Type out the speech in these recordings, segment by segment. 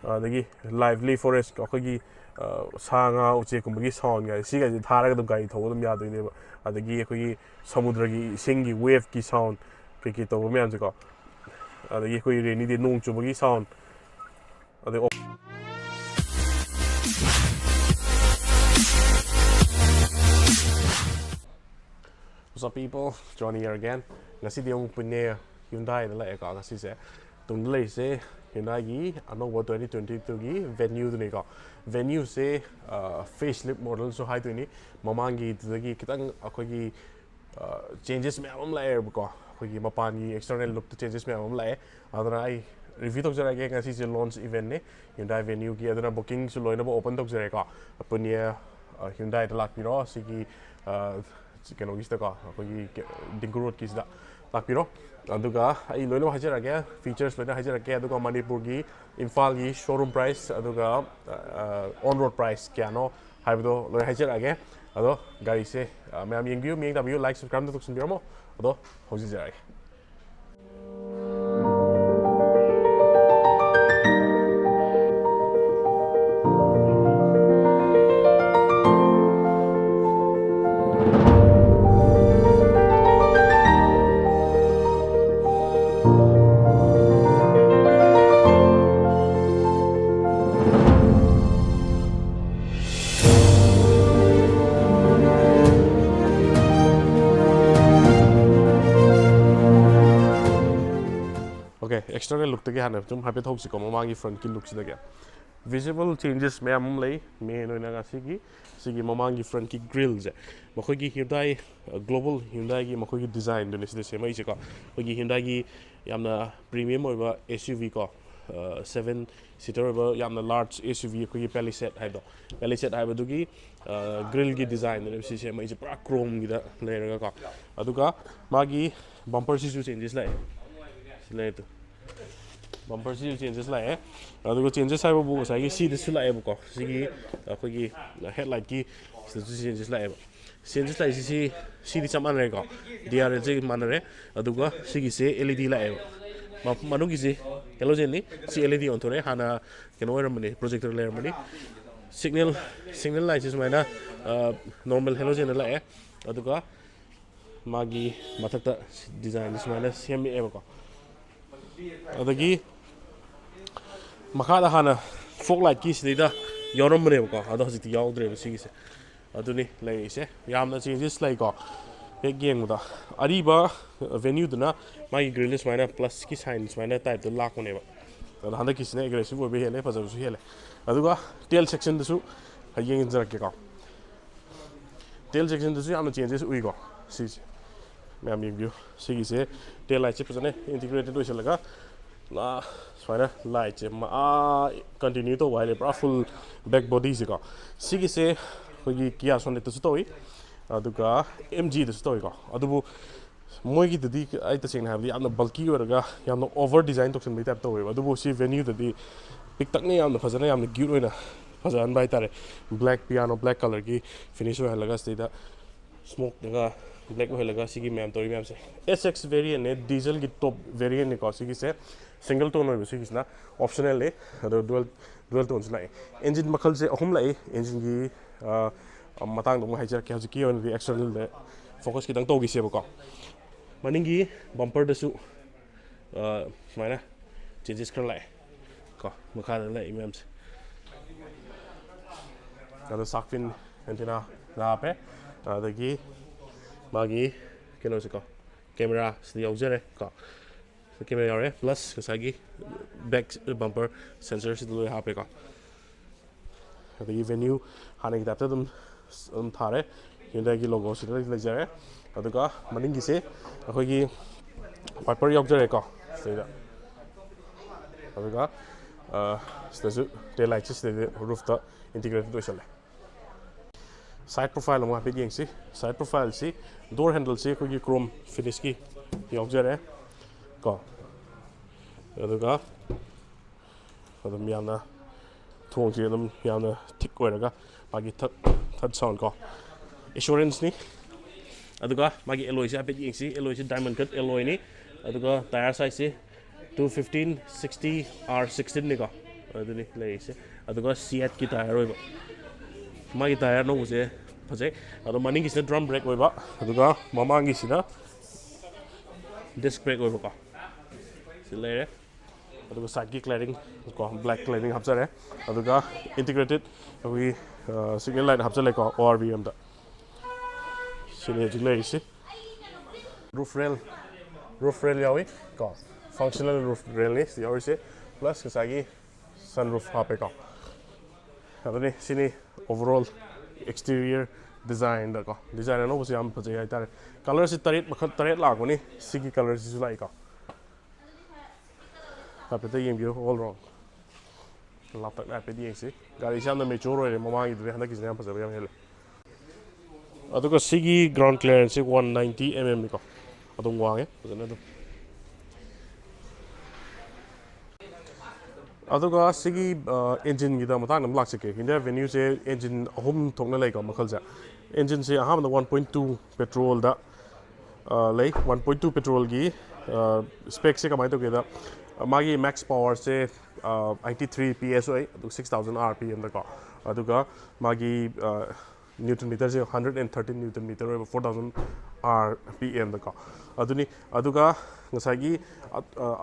adagi lively forest akogi sanga uche kumbagi sound ga siga thara ga gari tho dum ya doine adagi akogi samudra gi singi wave ki sound piki to me amse ko adagi koi rainy day nong chubagi sound adagi What's up people, Johnny here again. Ngasi di yung Punya Hyundai nila eka ngasi se tung nila se Hyundai gi ano wa 2022 gi venue tu ni ka venue se facelift model so hai tu ni mamang gi tu gi kitang akoi gi changes me am lai ko akoi gi mapan gi external look to changes me am lai adra ai review tok jara ge ngasi se launch event ne Hyundai venue gi adra booking so loina bo open tok jara ka Punya Hyundai ta lak pi ro si gi keno gista ka akogi dingku road kisda lakpiro aduga ai loino hajara ge features loina hajara ge aduga manipur gi Imphal gi showroom price aduga on road price kyano haibo loi hajara ge ado gari se ma'am yengbiu ming da view like subscribe to sun biramo ado hoji jara Okay, external look tege hana tum happy thok si ko mamangi front ki look si dage visible changes me am lei me no na sigi mamangi front ki grills makhoi gi Hyundai global Hyundai gi makhoi gi design do ne se mai se ko gi Hyundai gi yamna premium oiba SUV ko 7 seater oiba yamna large SUV ko gi Palisade haiba du gi grill gi design ne se mai se pra chrome gi da leira ka aduga magi bumper si changes lai Later. Bumper seal changes like adugo changes ai bu sai gi seat su lai bu ko sigi akogi headlight ki changes like si di chaman re ko DRL je man re adugo sigi se LED lai manu gi se halogen ni si LED on thore hana keno ra mani projector layer mani signal light is maina normal halogen lai adugo magi mathakta design is maina same e ko adagi makada hana fog light ki sida yoram mane ko ado hajiti yaudre sigi se aduni lei se yamna changes lai ko ek geng da ariba venue duna mai grillis mana plus ki signs mana type to lak mane ba handa kisne aggressive obe hele fajaru su hele aduga tail section su hayeng injara ke ko tail section su yamna changes ui ko si ma'am view sigi se tail light chip ne integrated ho laga la swaina light ma continue to while a full back body siga sigi se hogi kia sonne to stoi aduga MG to stoi ko adubu moigi dadi ai ta sing havli amna bulky oraga yamna over design to sem type to we adubu si venue dadi pick tak ne yamna fazana yamna cute oina fajan bai tare black piano black color ki finish ho laga stida smoke daga black ho laga sigi ma'am tori ma'am se SX variant ne diesel ki top variant ne ko sigi se single tone ho sigi na optional le dual tones lai engine makhal se ahum lai engine gi matang dong haijar ke haju ki on the external le focus ki dang to gi se ko maningi bumper da su mana changes kar lai ko makha lai ma'am se kada sakfin antenna na pe adagi magi keno se ko camera se yaujare ko camera yare plus kasagi back bumper sensor se do ha pe ko adagi venue haning dapta dum thare Hyundai gi logo se le jare aduga maning gi se akogi wiper yaujare ko seida aduga stasu tail light se roof ta integrated ho chale side profile mo happy ging si side profile si door handle si ko chrome finish ki yaujare ko aduga adum yamna thong ji adum yamna thick oiraga magi third sound ko assurance ni aduga magi alloy si happy ging si alloy si diamond cut alloy ni aduga tire size si 215 60 R16 ni ko ꯑꯗꯨꯅꯤ ꯂꯩꯔꯤꯁꯦ ꯑꯗꯨꯒ ꯁꯤꯌꯦꯠꯀꯤ tyre ꯑꯣꯏꯕ ꯃꯥꯒꯤ tyre ꯑꯅꯧꯕꯁꯦ ꯐꯖꯩ ꯑꯗꯣ ꯃꯅꯤꯡꯒꯤꯁꯤꯅ drum break ꯑꯣꯏꯕ ꯑꯗꯨꯒ ꯃꯃꯥꯡꯒꯤꯁꯤꯅ disc break ꯑꯣꯏꯕꯀꯣ ꯁꯤ ꯂꯩꯔꯦ ꯑꯗꯨꯒ ꯁꯥꯏꯠꯀꯤ ꯀ꯭ꯂꯦꯔꯤꯡ ꯀꯣ ꯕ꯭ꯂꯦꯛ ꯀ꯭ꯂꯦꯔꯤꯡ ꯍꯥꯞꯆꯔꯦ ꯑꯗꯨꯒ ꯏꯟꯇꯤꯒ꯭ꯔꯦꯇꯦꯠ ꯑꯩꯈꯣꯏꯒꯤ ꯁꯤꯒꯅꯦꯜ ꯂꯥꯏꯠ ꯍꯥꯞꯆꯜꯂꯦꯀꯣ ꯑꯣ ꯑꯥꯔ ꯕꯤ ꯑꯦꯝꯗ ꯁꯤꯅꯤ ꯍꯧꯖꯤꯛ ꯂꯩꯔꯤꯁꯤ ꯔꯨꯐ ꯔꯦꯜ ꯌꯥꯎꯏ ꯀꯣ ꯐꯪꯁꯅꯦꯜ ꯔꯨꯐ ꯔꯦꯜꯅꯤ ꯁꯤ ꯌꯥꯎꯔꯤꯁꯦ ꯄ꯭ꯂꯁ ꯉꯁꯥꯏꯒꯤ ꯁꯟ ꯔꯨꯐ ꯍꯥꯞꯄꯦꯀꯣ ꯑꯗꯨꯅꯤ ꯁꯤꯅꯤ ꯑꯣꯚꯔꯑꯣꯜ ꯑꯦꯛꯁꯇꯤꯔꯤꯌꯔ ꯗꯤꯖꯥꯏꯟꯗꯀꯣ ꯗꯤꯖꯥꯏꯟ ꯑꯅꯧꯕꯁꯤ ꯌꯥꯝ ꯐꯖꯩ ꯍꯥꯏꯇꯥꯔꯦ ꯀꯂꯔꯁꯤ ꯇꯔꯦꯠ ꯂꯥꯛꯄꯅꯤ ꯁꯤꯒꯤ ꯀꯂꯔꯁꯤꯁꯨ ꯂꯥꯛꯏꯀꯣ ꯍꯥꯏꯐꯦꯠꯇ ꯌꯦꯡꯕꯤꯌꯨ ꯑꯣꯜ ꯔꯥꯎꯟ ꯂꯥꯞꯇꯛꯅ ꯍꯥꯏꯐꯦꯠ ꯌꯦꯡꯁꯤ ꯒꯥꯔꯤꯁꯤ ꯌꯥꯝꯅ ꯃꯦꯆꯣꯔ ꯑꯣꯏꯔꯦ ꯃꯃꯥꯡꯒꯤꯗꯨꯗꯤ ꯍꯟꯗꯛꯀꯤꯁꯤꯅ ꯌꯥꯝ ꯐꯖꯕ ꯌꯥꯝ ꯍꯦꯜꯂꯦ ꯑꯗꯨꯒ ꯁꯤꯒꯤ ꯒ꯭ꯔꯥꯎꯟ ꯀ꯭ꯂꯤꯌꯔꯦꯟꯁꯁꯤ 190 mm ꯅꯤꯀꯣ ꯑꯗꯨꯝ ꯋꯥꯡꯉꯦ ꯐꯖꯅ ꯑꯗꯨꯝ ꯑꯗꯨꯒ ꯁꯤꯒꯤ ꯑꯦꯟꯖꯤꯟꯒꯤꯗ ꯃꯇꯥꯡꯗ ꯑꯃ ꯂꯥꯛꯆꯒꯦ ꯍꯤꯟꯗꯥꯏ ꯚꯦꯅ꯭ꯌꯨꯁꯦ ꯑꯦꯟꯖꯤꯟ ꯑꯍꯨꯝ ꯊꯣꯛꯅ ꯂꯩꯀꯣ ꯃꯈꯜꯁꯦ ꯑꯦꯟꯖꯤꯟꯁꯦ ꯑꯍꯥꯟꯕꯗ 1.2 ꯄꯦꯇ꯭ꯔꯣꯜꯗ ꯂꯩ 1.2 ꯄꯦꯇ꯭ꯔꯣꯜꯒꯤ ꯁ꯭ꯄꯦꯛꯁꯦ ꯀꯃꯥꯏꯅ ꯇꯧꯒꯦꯗ ꯃꯥꯒꯤ ꯃꯦꯛꯁ ꯄꯥꯋꯔꯁꯦ 83 PS ꯑꯣꯏ ꯑꯗꯨꯒ 6000 RPMꯗꯀꯣ ꯑꯗꯨꯒ ꯃꯥꯒꯤ ꯅ꯭ꯌꯨꯇꯟ ꯃꯤꯇꯔꯁꯦ 113 ꯅ꯭ꯌꯨꯇꯟ ꯃꯤꯇꯔ ꯑꯣꯏꯕ 4000 RPMꯗꯀꯣ ꯑꯗꯨꯅꯤ ꯑꯗꯨꯒ ꯉꯁꯥꯏꯒꯤ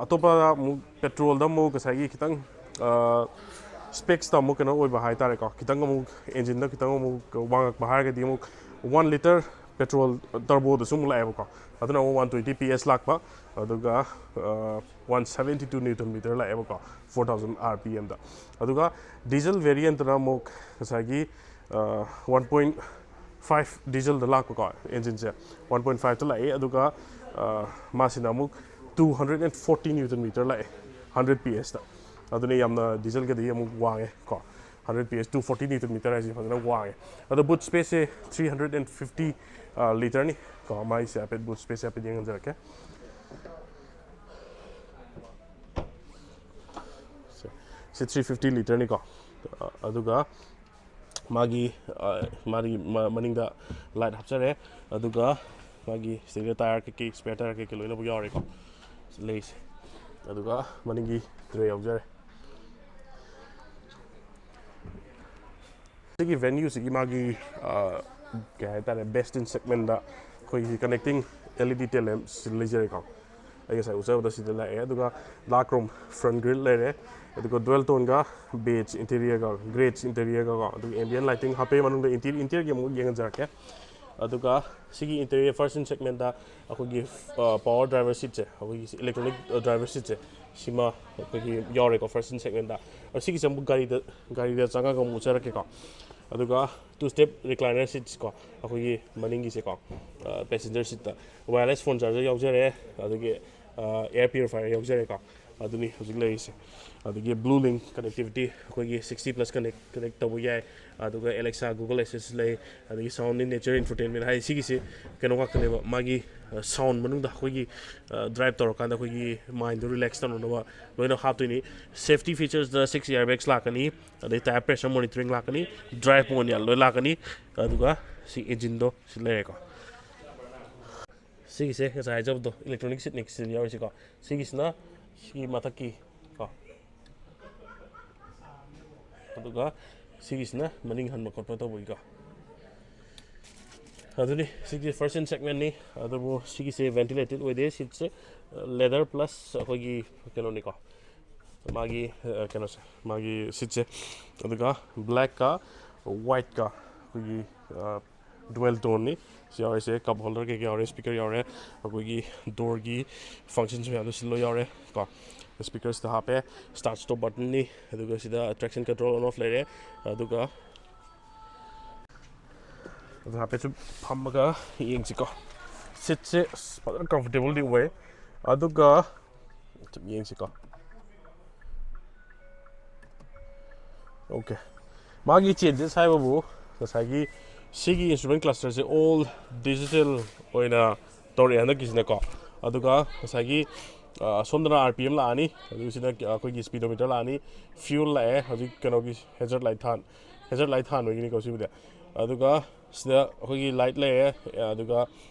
ꯑꯇꯣꯞꯄ ꯑꯃꯨꯛ ꯄꯦꯇ꯭ꯔꯣꯜꯗ ꯑꯃꯨꯛ ꯉꯁꯥꯏꯒꯤ ꯈꯤꯇꯪ ꯁ꯭ꯄꯦꯛꯁꯇ ꯑꯃꯨꯛ ꯀꯩꯅꯣ ꯑꯣꯏꯕ ꯍꯥꯏꯇꯥꯔꯦꯀꯣ ꯈꯤꯇꯪ ꯑꯃꯨꯛ ꯑꯦꯟꯖꯤꯟꯗ ꯈꯤꯇꯪ ꯑꯃꯨꯛ ꯋꯥꯡꯉꯛꯄ ꯍꯥꯏꯔꯒꯗꯤ ꯑꯃꯨꯛ 1 ꯂꯤꯇꯔ ꯄꯦꯇ꯭ꯔꯣꯜ ꯇꯔꯕꯣꯗꯁꯨ ꯑꯃꯨꯛ ꯂꯥꯛꯑꯦꯕꯀꯣ ꯑꯗꯨꯅ ꯑꯃꯨꯛ 120 PS ꯂꯥꯛꯄ ꯑꯗꯨꯒ 172 ꯅ꯭ꯌꯨꯇꯟ ꯃꯤꯇꯔ ꯂꯥꯛꯑꯦꯕꯀꯣ 4000 RPMꯗ ꯑꯗꯨꯒ ꯗꯤꯖꯜ ꯚꯦꯔꯤꯌꯦꯟꯇꯅ ꯑꯃꯨꯛ ꯉꯁꯥꯏꯒꯤ 1.5 ꯗꯤꯖꯜꯗ ꯂꯥꯛꯄꯀꯣ ꯑꯦꯟꯖꯤꯟꯁꯦ 1.5ꯇ ꯂꯥꯛꯏ ꯑꯗꯨꯒ ꯃꯥꯁꯤꯅ ꯑꯃꯨꯛ 240 ꯅ꯭ꯌꯨꯇꯟ ꯃꯤꯇꯔ ꯂꯥꯛꯑꯦ 100 PSꯇ ꯑꯗꯨꯅ ꯌꯥꯝꯅ ꯗꯤꯖꯜꯒꯗꯤ ꯑꯃꯨꯛ ꯋꯥꯡꯉꯦ ꯀꯣ 100 PS 240 ꯅ꯭ꯌꯨꯇꯟ ꯃꯤꯇꯔ ꯍꯥꯏꯁꯦ ꯐꯖꯅ ꯋꯥꯡꯉꯦ ꯑꯗꯣ ꯕꯨꯠ ꯁ꯭ꯄꯦꯁꯁꯦ 350 ꯂꯤꯇꯔꯅꯤ ꯀꯣ ꯃꯥꯏꯁꯦ ꯍꯥꯏꯐꯦꯠ ꯕꯨꯠ ꯁ꯭ꯄꯦꯁꯁꯦ ꯍꯥꯏꯐꯦꯠ ꯌꯦꯡꯍꯟꯖꯔꯛꯀꯦ ꯁꯤ 350 ꯂꯤꯇꯔꯅꯤꯀꯣ ꯑꯗꯨꯒ ꯃꯥꯒꯤ ꯃꯅꯤꯡꯗ ꯂꯥꯏꯠ ꯍꯥꯞꯆꯔꯦ ꯑꯗꯨꯒ ꯃꯥꯒꯤ ꯁꯤꯗ ꯇꯥꯌꯔ ꯀꯩꯀꯩ ꯁ꯭ꯄꯦꯌꯔ ꯇꯥꯌꯔ ꯀꯩꯀꯩ ꯂꯣꯏꯅꯃꯛ ꯌꯥꯎꯔꯦꯀꯣ ꯂꯩꯁꯦ ꯑꯗꯨꯒ ꯃꯅꯤꯡꯒꯤ ꯇ꯭ꯔꯦ ꯌꯥꯎꯖꯔꯦ ꯁꯤꯒꯤ ꯚꯦꯅ꯭ꯌꯨꯁꯤꯒꯤ ꯃꯥꯒꯤ ꯀꯩ ꯍꯥꯏꯇꯥꯔꯦ ꯕꯦꯁ ꯏꯟ ꯁꯦꯒꯃꯦꯟꯗ ꯑꯩꯈꯣꯏꯒꯤ ꯀꯅꯦꯛꯇꯤꯡ LED ꯇꯦꯜ ꯂꯦꯝꯞꯁꯤ ꯂꯩꯖꯔꯦꯀꯣ ꯑꯩ ꯉꯁꯥꯏ ꯎꯠꯆꯕꯗ ꯁꯤꯗ ꯂꯥꯛꯑꯦ ꯑꯗꯨꯒ ꯂꯥꯛꯀ꯭ꯔꯣꯝ ꯐ꯭ꯔꯟ ꯒ꯭ꯔꯤꯜ ꯂꯩꯔꯦ ꯑꯗꯨꯒ ꯗꯨꯋꯦꯜ ꯇꯣꯟꯒ ꯕꯦꯖ ꯏꯟꯇꯤꯔꯤꯌꯔꯒ ꯒ꯭ꯔꯦꯖ ꯏꯟꯇꯤꯔꯤꯌꯔꯒꯀꯣ ꯑꯗꯨꯒ ꯑꯦꯝꯕꯤꯌꯟ ꯂꯥꯏꯇꯤꯡ ꯍꯥꯞꯄꯦ ꯃꯅꯨꯡꯗ ꯏꯟꯇꯤꯔꯤꯌꯔꯒꯤ ꯑꯃꯨꯛ ꯌꯦꯡꯍꯟꯖꯔꯛꯀꯦ ꯑꯗꯨꯒ ꯁꯤꯒꯤ ꯏꯟꯇꯤꯔꯤꯌꯔ ꯐꯥꯔꯁ ꯏꯟ ꯁꯦꯒꯃꯦꯟꯗ ꯑꯩꯈꯣꯏꯒꯤ ꯄꯥꯋꯔ ꯗ꯭राꯏꯚꯔ ꯁꯤꯠꯁꯦ ꯑꯩꯈꯣꯏꯒꯤ ꯏꯂꯦꯛꯇ꯭ꯔꯣꯅꯤꯛ ꯗ꯭राꯏꯚꯔ ꯁꯤꯠꯁꯦ ꯁꯤꯃ ꯑꯩꯈꯣꯏꯒꯤ ꯌꯥꯎꯔꯦꯀꯣ ꯐꯥꯔꯁ ꯏꯟ ꯁꯦꯒꯃꯦꯟꯗ ꯁꯤꯒꯤꯁꯦ ꯑꯃꯨꯛ ꯒꯥꯔꯤꯗ ꯆꯪꯉꯒ ꯑꯃꯨꯛ ꯎꯠꯆꯔꯛꯀꯦꯀꯣ ꯑꯗꯨꯒ 2 ꯁ꯭ꯇꯦꯞ ꯔꯤꯀ꯭ꯂꯥꯏꯅꯔ ꯁꯤꯠꯁꯀꯣ ꯑꯩꯈꯣꯏꯒꯤ ꯃꯅꯤꯡꯒꯤꯁꯦꯀꯣ ꯄꯦꯁꯦꯟꯖꯔ ꯁꯤꯠꯇ ꯋꯥꯌꯔꯂꯦꯁ ꯐꯣꯟ ꯆꯥꯔꯖꯔ ꯌꯥꯎꯖꯔꯦ ꯑꯗꯒꯤ ꯑꯦꯌꯔ ꯄ꯭ꯌꯨꯔꯤꯐꯥꯏꯌꯔ ꯌꯥꯎꯖꯔꯦꯀꯣ ꯑꯗꯨꯅꯤ ꯍꯧꯖꯤꯛ ꯂꯩꯔꯤꯁꯦ ꯑꯗꯒꯤ ꯕ꯭ꯂꯨ ꯂꯤꯡ ꯀꯅꯦꯛꯇꯤꯚꯤꯇꯤ ꯑꯩꯈꯣꯏꯒꯤ 60+ ꯀꯅꯦꯛ ꯇꯧꯕ ꯌꯥꯏ ꯑꯗꯨꯒ ꯑꯦꯂꯦꯛꯁꯥ ꯒꯨꯒꯜ ꯑꯦꯁꯤꯁ ꯂꯩ ꯑꯗꯒꯤ ꯁꯥꯎꯟ ꯏꯟ ꯅꯦꯆꯔ ꯏꯟꯐꯣꯇꯦꯟꯃꯦꯟ ꯍꯥꯏꯗꯤ ꯁꯤꯒꯤꯁꯤ ꯀꯩꯅꯣ ꯉꯥꯛꯇꯅꯦꯕ ꯃꯥꯒꯤ ꯁꯥꯎꯟ ꯃꯅꯨꯡꯗ ꯑꯩꯈꯣꯏꯒꯤ ꯗ꯭ꯔꯥꯏꯚ ꯇꯧꯔꯀꯥꯟꯗ ꯑꯩꯈꯣꯏꯒꯤ ꯃꯥꯏꯟꯗꯣ ꯔꯤꯂꯦꯛꯁ ꯇꯧꯅꯅꯕ ꯂꯣꯏꯅ ꯍꯥꯞꯇꯣꯏꯅꯤ ꯁꯦꯐꯇꯤ ꯐꯤꯆꯔꯁꯗ 6 ꯏꯌꯔꯕꯦꯒꯁ ꯂꯥꯛꯀꯅꯤ ꯑꯗꯩ ꯇꯥꯌꯔ ꯄ꯭ꯔꯦꯁꯔ ꯃꯣꯅꯤꯇꯔꯤꯡ ꯂꯥꯛꯀꯅꯤ ꯗ꯭ꯔꯥꯏꯚ ꯃꯣꯟ ꯂꯣꯏ ꯂꯥꯛꯀꯅꯤ ꯑꯗꯨꯒ ꯁꯤ ꯏꯟꯖꯤꯟꯗꯣ ꯁꯤ ꯂꯩꯔꯦꯀꯣ ꯁꯤꯒꯤꯁꯦ ꯉꯁꯥꯏ ꯍꯥꯏꯖꯕꯗꯣ ꯏꯂꯦꯛꯇ꯭ꯔꯣꯅꯤꯛ ꯁꯤꯠꯅꯤ ꯁꯤꯗ ꯌꯥꯎꯔꯤꯁꯤꯀꯣ ꯁꯤꯒꯤꯁꯤꯅ ꯁꯤꯒꯤ ꯃꯊꯛꯀꯤ ꯀꯣ ꯑꯗꯨꯒ ꯁꯤꯒꯤꯁꯤꯅ ꯃꯅꯤꯡ ꯍꯟꯕ ꯈꯣꯠꯄ ꯇꯧꯕꯒꯤꯀꯣ ꯑꯗꯨꯅꯤ ꯁꯤꯒꯤ ꯐꯥꯔꯁ ꯏꯟ ꯁꯦꯒꯃꯦꯟꯅꯤ ꯑꯗꯨꯕꯨ ꯁꯤꯒꯤꯁꯦ ꯚꯦꯟꯇꯤꯂꯦꯇꯦꯠ ꯑꯣꯏꯗꯦ ꯁꯤꯠꯁꯦ ꯂꯦꯗꯔ ꯄ꯭ꯂꯁ ꯑꯩꯈꯣꯏꯒꯤ ꯀꯩꯅꯣꯅꯤꯀꯣ ꯃꯥꯒꯤ ꯀꯩꯅꯣꯁꯦ ꯃꯥꯒꯤ ꯁꯤꯠꯁꯦ ꯑꯗꯨꯒ ꯕ꯭ꯂꯦꯛꯀ ꯋꯥꯏꯠꯀ ꯑꯩꯈꯣꯏꯒꯤ ꯗꯨꯋꯦꯜ ꯇꯣꯟꯅꯤ ꯁꯤ ꯌꯥꯎꯔꯤꯁꯦ ꯀꯞ ꯍꯣꯜꯗꯔ ꯀꯩꯀꯩ ꯌꯥꯎꯔꯦ ꯁ꯭ꯄꯤꯀꯔ ꯌꯥꯎꯔꯦ ꯑꯩꯈꯣꯏꯒꯤ ꯗꯣꯔꯒꯤ ꯐꯪꯁꯟꯁ ꯃꯌꯥꯝꯗꯣ ꯁꯤ ꯂꯣꯏ ꯌꯥꯎꯔꯦ ꯀꯣ ꯁ꯭ꯄꯤꯀꯔꯁꯤꯗ ꯍꯥꯞꯄꯦ ꯁ꯭ꯇꯥꯔꯠ ꯁ꯭ꯇꯣꯞ ꯕꯇꯟꯅꯤ ꯑꯗꯨꯒ ꯁꯤꯗ ꯇ꯭ꯔꯦꯛꯁꯟ ꯀꯟꯇ꯭ꯔꯣꯜ ꯑꯣꯟ ꯑꯣꯐ ꯂꯩꯔꯦ ꯑꯗꯨꯒ ꯑꯗꯨ ꯍꯥꯏꯐꯦꯠꯁꯨ ꯐꯝꯃꯒ ꯌꯦꯡꯁꯤꯀꯣ ꯁꯤꯠꯁꯦ ꯐꯖꯅ ꯀꯝꯐꯣꯔꯇꯦꯕꯜꯗꯤ ꯑꯣꯏ ꯑꯗꯨꯒ ꯌꯦꯡꯁꯤꯀꯣ ꯑꯣꯀꯦ ꯃꯥꯒꯤ ꯆꯦꯟꯖꯦꯁ ꯍꯥꯏꯕꯕꯨ ꯉꯁꯥꯏꯒꯤ ꯁꯤꯒꯤ ꯏꯟꯁꯇ꯭ꯔꯨꯃꯦꯟ ꯀ꯭ꯂꯁꯇꯔꯁꯦ ꯑꯣꯜ ꯗꯤꯖꯤꯇꯦꯜ ꯑꯣꯏꯅ ꯇꯧꯔꯛꯑꯦ ꯍꯟꯗꯛꯀꯤꯁꯤꯅꯀꯣ ꯑꯗꯨꯒ ꯉꯁꯥꯏꯒꯤ ꯁꯣꯝꯗꯅ RPM ꯂꯥꯛꯑꯅꯤ ꯑꯗꯨꯒ ꯁꯤꯗ ꯑꯩꯈꯣꯏꯒꯤ ꯁ꯭ꯄꯤꯗꯣꯃꯤꯇꯔ ꯂꯥꯛꯑꯅꯤ ꯐ꯭ꯌꯨꯜ ꯂꯥꯛꯑꯦ ꯍꯧꯖꯤꯛ ꯀꯩꯅꯣꯒꯤ ꯍꯦꯖꯔꯠ ꯂꯥꯏꯠ ꯊꯥꯟꯕꯒꯤꯅꯤꯀꯣ ꯁꯤꯕꯨꯗꯤ ꯑꯗꯨꯒ ꯁꯤꯗ ꯑꯩꯈꯣꯏꯒꯤ ꯂꯥꯏꯠ ꯂꯩꯔꯦ ꯑꯗꯨꯒ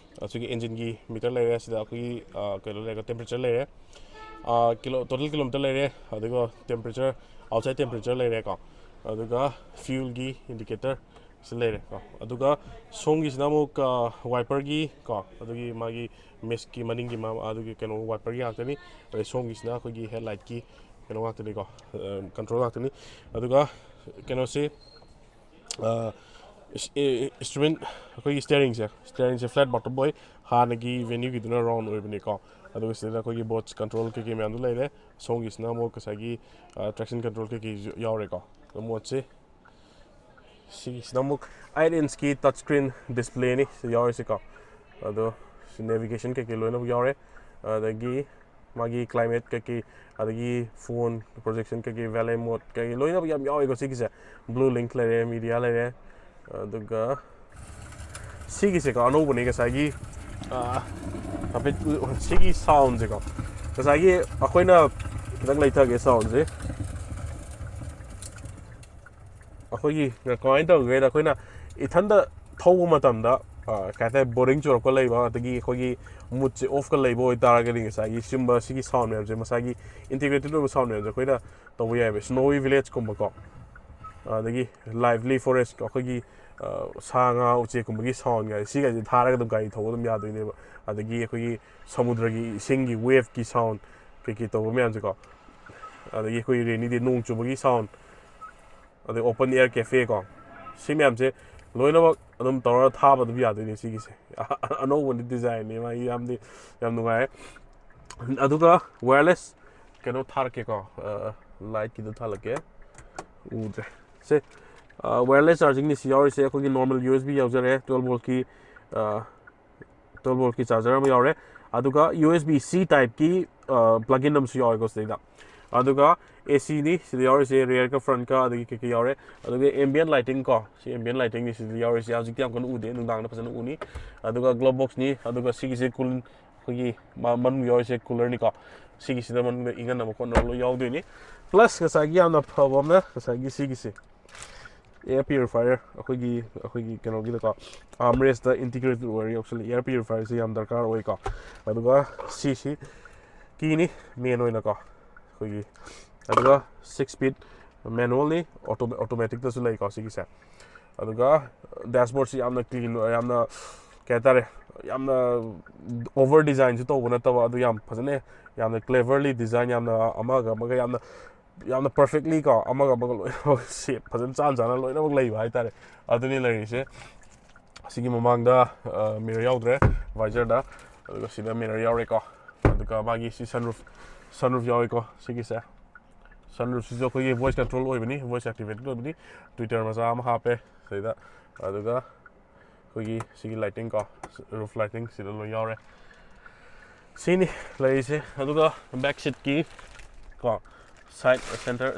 ꯁꯤꯒꯤ ꯏꯟꯖꯤꯟꯒꯤ ꯃꯤꯇꯔ ꯂꯩꯔꯦ ꯁꯤꯗ ꯑꯩꯈꯣꯏꯒꯤ ꯀꯩꯅꯣ ꯂꯩꯔꯦ ꯇꯦꯝꯄꯔꯦꯆꯔ ꯂꯩꯔꯦ ꯇꯣꯇꯦꯜ ꯀꯤꯂꯣꯃꯤꯇꯔ ꯂꯩꯔꯦ ꯑꯗꯨꯒ ꯇꯦꯝꯄꯔꯦꯆꯔ outside temperature ꯂꯩꯔꯦ ꯀꯣ ꯑꯗꯨꯒ fuelꯒꯤ indicator ꯁꯤ ꯂꯩꯔꯦ ꯀꯣ ꯑꯗꯨꯒ ꯁꯣꯝꯒꯤꯁꯤꯅ ꯑꯃꯨꯛ wiperꯒꯤ ꯀꯣ ꯑꯗꯨꯒꯤ ꯃꯥꯒꯤ mistꯀꯤ ꯃꯅꯤꯡꯒꯤ ꯑꯗꯨꯒꯤ ꯀꯩꯅꯣ wiperꯒꯤ ꯉꯥꯛꯇꯅꯤ ꯑꯗꯩ ꯁꯣꯝꯒꯤꯁꯤꯅ ꯑꯩꯈꯣꯏꯒꯤ headlightꯀꯤ ꯀꯩꯅꯣ ꯉꯥꯛꯇꯅꯤ ꯀꯣ control ꯉꯥꯛꯇꯅꯤ ꯑꯗꯨꯒ ꯀꯩꯅꯣꯁꯤ instrument ꯑꯩꯈꯣꯏꯒꯤ steeringꯁꯦ flat bottom ꯑꯣꯏ ꯍꯥꯟꯅꯒꯤ venue-ꯒꯤꯗꯨꯅ round ꯑꯣꯏꯕꯅꯤꯀꯣ ꯑꯗꯨꯒ ꯁꯤꯗ ꯑꯩꯈꯣꯏꯒꯤ both control ꯀꯩꯀꯩ ꯃꯌꯥꯝꯗꯨ ꯂꯩꯔꯦ ꯁꯣꯝꯒꯤꯁꯤꯅ ꯑꯃꯨꯛ ꯉꯁꯥꯏꯒꯤ traction control ꯀꯩꯀꯩꯁꯨ ꯌꯥꯎꯔꯦꯀꯣ ꯃꯣꯠꯁꯦ ꯁꯤꯒꯤꯁꯤꯅ ꯑꯃꯨꯛ 8 inch-ꯀꯤ touch screen display-ꯅꯤ ꯁꯤ ꯌꯥꯎꯔꯤꯁꯤꯀꯣ ꯑꯗꯣ navigation ꯀꯩꯀꯩ ꯂꯣꯏꯅꯃꯛ ꯌꯥꯎꯔꯦ ꯑꯗꯒꯤ ꯃꯥꯒꯤ climate ꯀꯩꯀꯩ ꯑꯗꯒꯤ phone projection ꯀꯩꯀꯩ valet mode ꯀꯩꯀꯩ ꯂꯣꯏꯅꯃꯛ ꯌꯥꯝ ꯌꯥꯎꯋꯦꯀꯣ ꯁꯤꯒꯤꯁꯦ blue link ꯂꯩꯔꯦ media ꯂꯩꯔꯦ ꯑꯗꯨꯒ ꯁꯤꯒꯤꯁꯦꯀꯣ ꯑꯅꯧꯕꯅꯤ ꯉꯁꯥꯏꯒꯤ ꯍꯥꯏꯐꯦꯠ ꯁꯤꯒꯤ ꯁꯥꯎꯟꯁꯦꯀꯣ ꯉꯁꯥꯏꯒꯤ ꯑꯩꯈꯣꯏꯅ ꯈꯤꯇꯪ ꯂꯩꯊꯒꯦ ꯁꯥꯎꯟꯁꯦ ꯑꯩꯈꯣꯏꯒꯤ ꯀꯃꯥꯏꯅ ꯇꯧꯒꯦꯗ ꯑꯩꯈꯣꯏꯅ ꯏꯊꯟꯗ ꯊꯧꯕ ꯃꯇꯝꯗ ꯀꯩ ꯍꯥꯏꯇꯥꯔꯦ ꯕꯣꯔꯤꯡ ꯆꯨꯔꯛꯄ ꯂꯩꯕ ꯑꯗꯒꯤ ꯑꯩꯈꯣꯏꯒꯤ ꯃꯨꯠꯁꯦ ꯑꯣꯐꯀ ꯂꯩꯕ ꯑꯣꯏꯇꯥꯔꯒꯗꯤ ꯉꯁꯥꯏꯒꯤ ꯁꯤꯒꯨꯝꯕ ꯁꯤꯒꯤ ꯁꯥꯎꯟ ꯃꯌꯥꯝꯁꯦ ꯃꯁꯥꯒꯤ ꯏꯟꯇꯤꯒ꯭ꯔꯦꯇꯦഡ് ꯑꯣꯏꯕ ꯁꯥꯎꯟ ꯃꯌꯥꯝꯁꯦ ꯑꯩꯈꯣꯏꯅ ꯇꯧꯕ ꯌꯥꯏꯑꯕ ꯁ꯭ꯅꯣꯋꯤ ꯚꯤꯂꯦꯖꯀꯨꯝꯕꯀꯣ ꯑꯗꯒꯤ ꯂꯥꯏꯚꯂꯤ ꯐꯣꯔꯦꯁ ꯑꯩꯈꯣꯏꯒꯤ ꯁꯥ ꯉꯥ ꯎꯆꯦꯛꯀꯨꯝꯕꯒꯤ ꯁꯥꯎꯟꯒ ꯁꯤꯒꯩꯁꯦ ꯊꯥꯔꯒ ꯑꯗꯨꯝ ꯒꯥꯔꯤ ꯊꯧꯕ ꯑꯗꯨꯝ ꯌꯥꯗꯣꯏꯅꯦꯕ ꯑꯗꯒꯤ ꯑꯩꯈꯣꯏꯒꯤ ꯁꯃꯨꯗ꯭ꯔꯒꯤ ꯏꯁꯤꯡꯒꯤ ꯋꯦꯞꯀꯤ ꯁꯥꯎꯟ ꯀꯩꯀꯩ ꯇꯧꯕ ꯃꯌꯥꯝꯁꯦꯀꯣ ꯑꯗꯒꯤ ꯑꯩꯈꯣꯏ ꯔꯦꯅꯤ ꯗꯦ ꯅꯣꯡ ꯆꯨꯕꯒꯤ ꯁꯥꯎꯟ ꯑꯗꯩ ꯑꯣꯄꯟ ꯑꯦꯌꯔ ꯀꯦꯐꯦ ꯀꯣ ꯁꯤ ꯃꯌꯥꯝꯁꯦ ꯂꯣꯏꯅꯃꯛ ꯑꯗꯨꯝ ꯇꯧꯔꯒ ꯊꯥꯕ ꯑꯗꯨꯝ ꯌꯥꯗꯣꯏꯅꯦ ꯁꯤꯒꯤꯁꯦ ꯑꯅꯧꯕꯅꯤ ꯗꯤꯖꯥꯏꯟꯅꯤ ꯃꯥꯒꯤ ꯌꯥꯝ ꯅꯨꯡꯉꯥꯏ ꯑꯗꯨꯒ ꯋꯥꯌꯔꯂꯦꯁ ꯀꯩꯅꯣ ꯊꯥꯔꯛꯀꯦꯀꯣ ꯂꯥꯏꯠꯀꯤꯗꯣ ꯊꯥꯜꯂꯛꯀꯦ ꯎꯗ꯭ꯔꯦ ꯁꯦ ꯋꯥꯌꯔꯂꯦꯁ ꯆꯥꯔꯖꯤꯡꯅꯤ ꯁꯤ ꯌꯥꯎꯔꯤꯁꯦ ꯑꯩꯈꯣꯏꯒꯤ ꯅꯣꯔꯃꯦꯜ USB ꯌꯥꯎꯖꯔꯦ 12 voltꯀꯤ ꯆꯥꯔꯖꯔ ꯑꯃ ꯌꯥꯎꯔꯦ ꯑꯗꯨꯒ USB-C टाइपꯀꯤ plug-in ꯑꯃꯁꯨ ꯌꯥꯎꯋꯦꯀꯣ ꯁꯤꯗꯩꯗ ꯑꯗꯨꯒ AC-ꯅꯤ ꯁꯤꯗ ꯌꯥꯎꯔꯤꯁꯦ ꯔꯤꯌꯔꯒ ꯐ꯭ꯔꯟꯠꯀ ꯑꯗꯒꯤ ꯀꯩꯀꯩ ꯌꯥꯎꯔꯦ ꯑꯗꯨꯒ ambient lighting ꯀꯣ ꯁꯤ ambient lightingꯅꯤ ꯁꯤꯗ ꯌꯥꯎꯔꯤꯁꯦ ꯍꯧꯖꯤꯛꯇꯤ ꯌꯥꯝ ꯀꯟꯅ ꯎꯗꯦ ꯅꯨꯡꯗꯥꯡꯗ ꯐꯖꯅ ꯎꯅꯤ ꯑꯗꯨꯒ glove box-ꯅꯤ ꯑꯗꯨꯒ ꯁꯤꯒꯤꯁꯦ ꯑꯩꯈꯣꯏꯒꯤ ꯃꯅꯨꯡꯗ ꯌꯥꯎꯔꯤꯁꯦ ꯀꯨꯂꯔꯅꯤꯀꯣ ꯁꯤꯒꯤꯁꯤꯗ ꯃꯅꯨꯡꯗ ꯏꯪꯍꯟꯅꯕ ꯈꯣꯠꯅꯕ ꯂꯣꯏ ꯌꯥꯎꯗꯣꯏꯅꯤ ꯄ꯭ꯂꯁ ꯉꯁꯥꯏꯒꯤ ꯌꯥꯝꯅ ꯐꯕ ꯑꯃꯅꯉꯁꯥꯏꯒꯤ ꯁꯤꯒꯤꯁꯦ air purifier ꯑꯩꯈꯣꯏꯒꯤ ꯀꯩꯅꯣꯒꯤꯗꯀꯣ armrest-ꯇ integrated ꯑꯣꯏꯔ ꯌꯥꯎꯁꯜꯂꯤ air purifier-ꯁꯦ ꯌꯥꯝ ꯗꯔꯀꯥꯔ ꯑꯣꯏꯀꯣ ꯑꯗꯨꯒ ꯁꯤꯁꯤ ꯀꯤꯅꯤ ꯃꯦꯟ ꯑꯣꯏꯅꯀꯣ ꯑꯩꯈꯣꯏꯒꯤ ꯑꯗꯨꯒ 6 speed manual-ꯅꯤ automatic-ꯇꯁꯨ ꯂꯩꯀꯣ ꯁꯤꯒꯤꯁꯦ ꯑꯗꯨꯒ dashboard-ꯁꯤ ꯌꯥꯝꯅ clean ꯌꯥꯝꯅ ꯀꯩ ꯍꯥꯏꯇꯥꯔꯦ ꯌꯥꯝꯅ over design-ꯁꯨ ꯇꯧꯕ ꯅꯠꯇꯕ ꯑꯗꯨ ꯌꯥꯝ ꯐꯖꯅ ꯌꯥꯝꯅ cleverly designꯌꯥꯝꯅ ꯑꯃꯒ ꯌꯥꯝꯅ perfectly ꯀꯣ ꯑꯃꯒ ꯂꯣꯏꯅꯃꯛ shape ꯐꯖꯅ ꯆꯥꯅ ꯂꯣꯏꯅꯃꯛ ꯂꯩꯕ ꯍꯥꯏꯇꯥꯔꯦ ꯑꯗꯨꯅꯤ ꯂꯩꯔꯤꯁꯦ ꯑꯁꯤꯒꯤ ꯃꯃꯥꯡꯗ ꯃꯤꯔꯔ ꯌꯥꯎꯗ꯭ꯔꯦ ꯚꯥꯏꯖꯔꯗ ꯑꯗꯨꯒ ꯁꯤꯗ ꯃꯤꯔꯔ ꯌꯥꯎꯔꯦꯀꯣ ꯑꯗꯨꯒ ꯃꯥꯒꯤ ꯁꯤ sunroof ꯌꯥꯎꯋꯦꯀꯣ ꯁꯤꯒꯤꯁꯦ sunroofꯁꯤꯁꯨ ꯑꯩꯈꯣꯏꯒꯤ voice control ꯑꯣꯏꯕꯅꯤ voice activated ꯑꯣꯏꯕꯅꯤ twitter ꯃꯆꯥ ꯑꯃ ꯍꯥꯞꯄꯦ ꯁꯤꯗ ꯑꯗꯨꯒ ꯑꯩꯈꯣꯏꯒꯤ ꯁꯤꯒꯤ lighting ꯀꯣ roof lighting ꯁꯤꯗ ꯂꯣꯏ ꯌꯥꯎꯔꯦ ꯁꯤꯅꯤ ꯂꯩꯔꯤꯁꯦ ꯑꯗꯨꯒ back seat-ꯀꯤ ꯀꯣ side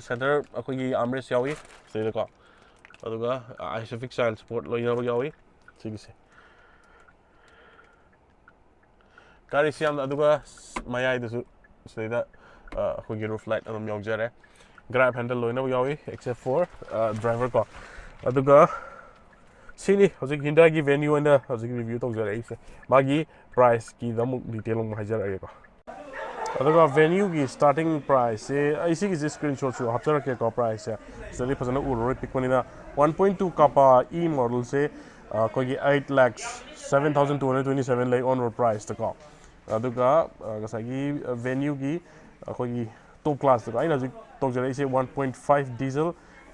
center ꯑꯩꯈꯣꯏꯒꯤ armrest ꯌꯥꯎꯏ ꯁꯤꯗꯀꯣ ꯑꯗꯨꯒ isofix child support ꯂꯣꯏꯅꯃꯛ ꯌꯥꯎꯏ ꯁꯤꯒꯤꯁꯦ ꯒꯥꯔꯤꯁꯤ ꯌꯥꯝꯅ ꯑꯗꯨꯒ ꯃꯌꯥꯏꯗꯁꯨ ꯁꯤꯗꯩꯗ ꯑꯩꯈꯣꯏꯒꯤ roof light ꯑꯗꯨꯝ ꯌꯥꯎꯖꯔꯦ grab handle ꯂꯣꯏꯅꯃꯛ ꯌꯥꯎꯏ except for driver ꯀꯣ ꯑꯗꯨꯒ ꯁꯤꯅꯤ ꯍꯧꯖꯤꯛ Hyundaiꯒꯤ venue ꯑꯣꯏꯅ ꯍꯧꯖꯤꯛ review ꯇꯧꯖꯔꯛꯏꯁꯦ ꯃꯥꯒꯤ price-ꯀꯤꯗ ꯑꯃꯨꯛ detail ꯑꯃꯨꯛ ꯍꯥꯏꯖꯔꯛꯑꯒꯦꯀꯣ ꯑꯗꯨꯒ venue-ꯒꯤ starting price-ꯁꯦ ꯑꯩ ꯁꯤꯒꯤꯁꯦ screenshot-ꯁꯨ ꯍꯥꯞꯆꯔꯛꯀꯦꯀꯣ price-ꯁꯦ ꯁꯤꯗꯗꯤ ꯐꯖꯅ ꯎꯔꯔꯣꯏ ꯄꯤꯛꯄꯅꯤꯅ 1.2 kappa E model-ꯁꯦ ꯑꯩꯈꯣꯏꯒꯤ 8,07,227 ꯂꯩ on road price-ꯇꯀꯣ ꯑꯗꯨꯒ ꯉꯁꯥꯏꯒꯤ venue-ꯒꯤ ꯑꯩꯈꯣꯏꯒꯤ top class-ꯇꯀꯣ ꯑꯩꯅ ꯍꯧꯖꯤꯛ ꯇꯧꯖꯔꯛꯏꯁꯦ 1.5 diesel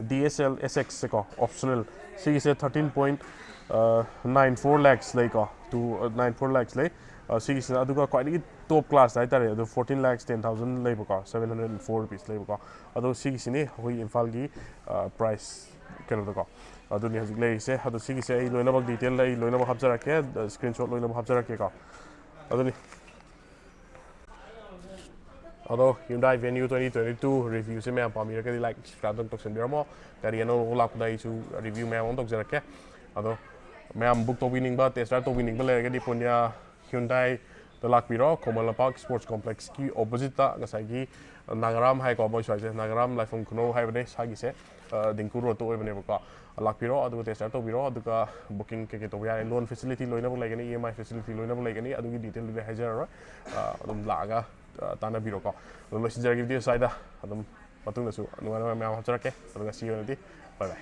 DSL SX-ꯁꯦꯀꯣ optional ꯁꯤꯒꯤꯁꯦ 13.94 lakhs ꯂꯩꯀꯣ 94 lakhs ꯂꯩ ꯁꯤꯒꯤꯁꯤꯅ ꯑꯗꯨꯒ ꯈ꯭ꯋꯥꯏꯗꯒꯤ top class ꯍꯥꯏꯇꯥꯔꯦ ꯑꯗꯨ 14 lakhs 10,000 ꯂꯩꯕꯀꯣ 704 rupees ꯂꯩꯕꯀꯣ ꯑꯗꯣ ꯁꯤꯒꯤꯁꯤꯅꯤ ꯑꯩꯈꯣꯏ ꯏꯝꯐꯥꯜꯒꯤ price ꯀꯩꯅꯣꯗꯀꯣ ꯑꯗꯨꯅꯤ ꯍꯧꯖꯤꯛ ꯂꯩꯔꯤꯁꯦ ꯑꯗꯣ ꯁꯤꯒꯤꯁꯦ ꯑꯩ ꯂꯣꯏꯅꯃꯛ ꯗꯤꯇꯦꯜ ꯑꯩ ꯂꯣꯏꯅꯃꯛ ꯍꯥꯞꯆꯔꯛꯀꯦ screenshot ꯂꯣꯏꯅꯃꯛ ꯍꯥꯞꯆꯔꯛꯀꯦꯀꯣ ꯑꯗꯨꯅꯤ ꯑꯗꯣ Hyundai Venue 2022 ꯔꯤꯚ꯭ꯌꯨꯁꯦ ꯃꯌꯥꯝ ꯄꯥꯝꯕꯤꯔꯒꯗꯤ ꯂꯥꯏꯛ ꯁꯕꯁꯀ꯭ꯔꯥꯏꯕ ꯇꯧꯁꯟꯕꯤꯔꯝꯃꯣ ꯒꯥꯔꯤ ꯑꯅꯧꯕ ꯂꯥꯛꯄꯗ ꯑꯩꯁꯨ ꯔꯤꯚ꯭ꯌꯨ ꯃꯌꯥꯝ ꯑꯃ ꯇꯧꯖꯔꯛꯀꯦ ꯑꯗꯣ ꯃꯌꯥꯝ ꯕꯨꯛ ꯇꯧꯕꯤꯅꯤꯡꯕ ꯇꯦꯁ ꯗ꯭ꯔꯥꯏꯚ ꯇꯧꯕꯤꯅꯤꯡꯕ ꯂꯩꯔꯒꯗꯤ Punya Hyundai-ꯗ ꯂꯥꯛꯄꯤꯔꯣ ꯈꯨꯃꯟ ꯂꯝꯄꯥꯛ ꯁ꯭ꯄꯣꯔꯠꯁ ꯀꯣꯝꯄ꯭ꯂꯦꯛꯁꯀꯤ ꯑꯣꯄꯣꯖꯤꯠꯇ ꯉꯁꯥꯏꯒꯤ ꯅꯥꯒꯔꯥꯝ ꯍꯥꯏꯀꯣ ꯃꯣꯏ ꯁ꯭ꯋꯥꯏꯁꯦ ꯅꯥꯒꯔꯥꯝ ꯂꯥꯏꯐꯝ ꯈꯨꯅꯧ ꯍꯥꯏꯕꯅꯦ ꯁ꯭ꯋꯥꯏꯒꯤꯁꯦ ꯗꯤꯡꯀꯨ ꯔꯣꯗꯇ ꯑꯣꯏꯕꯅꯦꯕꯀꯣ ꯂꯥꯛꯄꯤꯔꯣ ꯑꯗꯨꯒ ꯇꯦꯁ ꯗ꯭ꯔꯥꯏꯚ ꯇꯧꯕꯤꯔꯣ ꯑꯗꯨꯒ ꯕꯨꯀꯤꯡ ꯀꯩꯀꯩ ꯇꯧꯕ ꯌꯥꯔꯦ ꯂꯣꯟ ꯐꯦꯁꯤꯂꯤꯇꯤ ꯂꯣꯏꯅꯃꯛ ꯂꯩꯒꯅꯤ EMI ꯐꯦꯁꯤꯂꯤꯇꯤ ꯂꯣꯏꯅꯃꯛ ꯂꯩꯒꯅꯤ ꯑꯗꯨꯒꯤ ꯗꯤꯇꯦꯜꯗꯨꯗꯤ ꯍꯥꯏꯖꯔꯔꯣꯏ ꯑꯗꯨꯝ ꯂꯥꯛꯑꯒ ꯇꯥꯟꯅꯕꯤꯔꯣꯀꯣ ꯑꯗꯨꯝ ꯂꯣꯏꯁꯤꯟꯖꯔꯒꯦ ꯚꯤꯗꯤꯑꯣ ꯁ꯭ꯋꯥꯏꯗ ꯑꯗꯨꯝ ꯃꯇꯨꯡꯗꯁꯨ ꯅꯨꯡꯉꯥꯏ ꯅꯨꯡꯉꯥꯏ ꯃꯌꯥꯝ ꯍꯥꯞꯆꯔꯛꯀꯦ ꯑꯗꯨ ꯉꯁꯤꯒꯤ ꯑꯣꯏꯅꯗꯤ ꯕꯥꯏ ꯕꯥꯏ